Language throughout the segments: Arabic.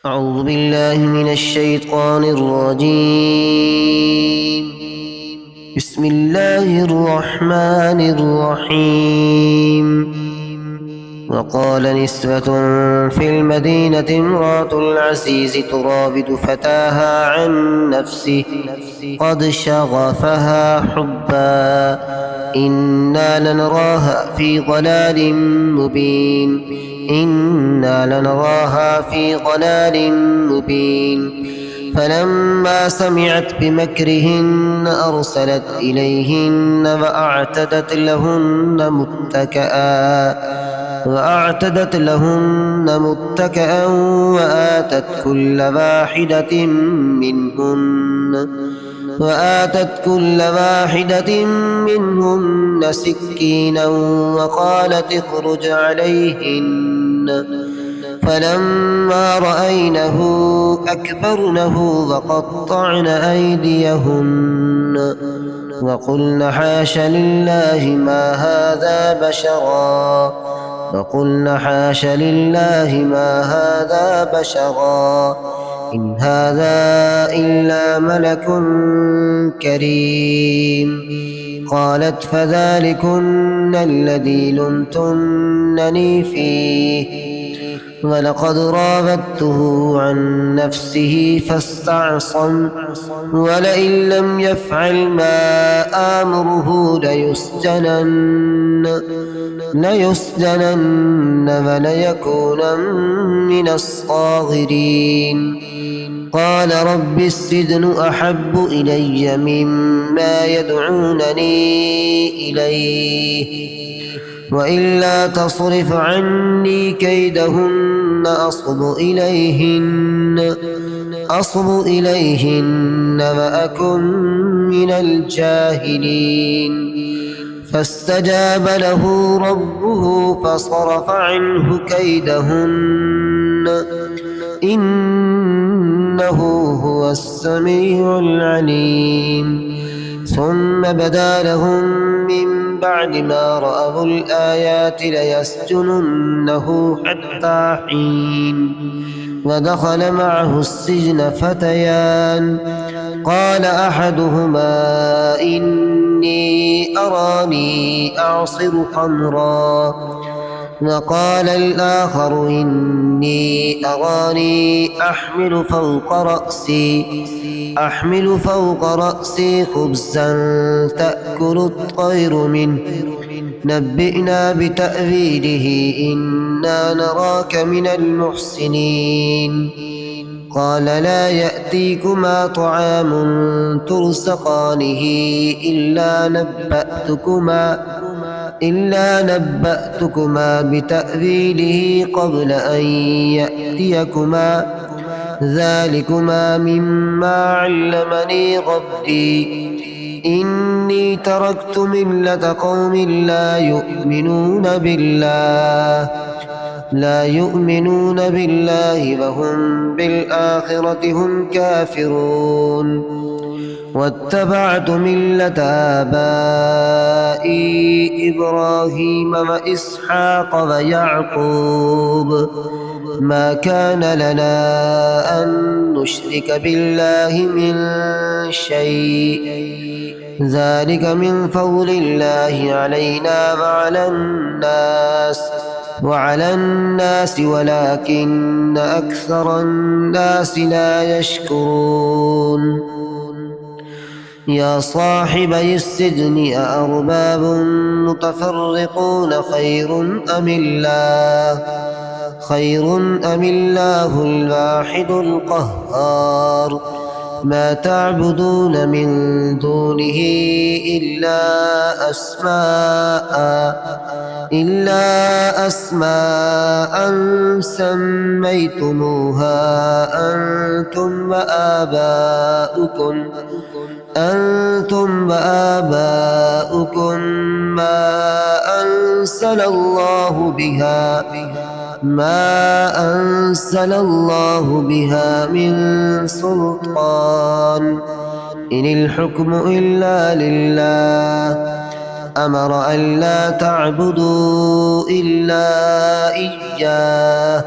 أعوذ بالله من الشيطان الرجيم. بسم الله الرحمن الرحيم. وقال نسوة في المدينة امرأة العزيز تراود فتاها عن نفسه قد شغفها حبا إنا لنراها في ضلال مبين فلما سمعت بمكرهن أرسلت إليهن وأعتدت لهن متكئا وآتت كل واحدة منهن سكينا وقالت اخرج عليهن فلما رأينه أكبرنه وقطعن أيديهن وقلن حاش لله ما هذا بشرا إن هذا إلا ملك كريم. قالت فذلكن الذي لمتنني فيه ولقد راودته عن نفسه فاستعصم ولئن لم يفعل ما آمره ليسجنن وليكونن من الصاغرين. قال رب السجن أحب إلي مما يدعونني إليه وإلا تصرف عني كيدهن أصب إليهن وأكن من الجاهلين. فاستجاب له ربه فصرف عنه كيدهن إنه هو السميع العليم. ثم بدا لهم من بعد ما رأوا الآيات ليسجننه حتى حين. ودخل معه السجن فتيان قال أحدهما إني أراني أعصر خمرا وقال الآخر إني أراني أحمل فوق رأسي خبزا تأكل الطير منه نبئنا بتأويله إنا نراك من المحسنين. قال لا يأتيكما طعام ترزقانه إلا نبأتكما بتأويله قبل أن يأتيكما ذلكما مما علمني ربي إني تركت ملة قوم لا يؤمنون بالله وهم بالآخرة هم كافرون واتبعت ملة آبائي إبراهيم وإسحاق ويعقوب ما كان لنا أن نشرك بالله من شيء ذلك من فضل الله علينا وعلى الناس ولكن أكثر الناس لا يشكرون. يا صاحبي السجن أأرباب متفرقون خير أم الله الواحد القهار. ما تعبدون من دونه إلا أسماء سميتموها أنتم وآباؤكم ما أنزل الله بها من سلطان إن الحكم إلا لله أمر أن لا تعبدوا إلا إياه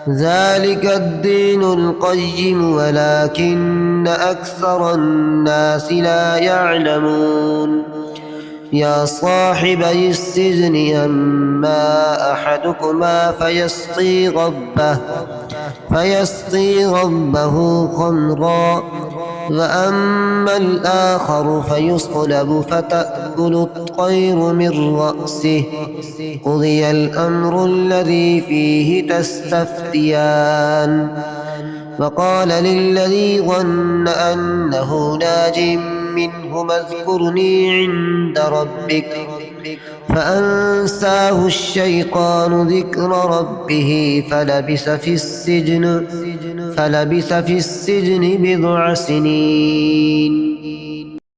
ذلك الدين القيم ولكن أكثر الناس لا يعلمون يا صاحبي السجن أما أحدكما فيسقي ربه خمرا وأما الآخر فيصلب فتأكل الطير من رأسه قضي الأمر الذي فيه تستفتيان وقال للذي ظن أنه ناج منهما اذكرني عند ربك فأنساه الشيطان ذكر ربه فلبث في السجن بضع سنين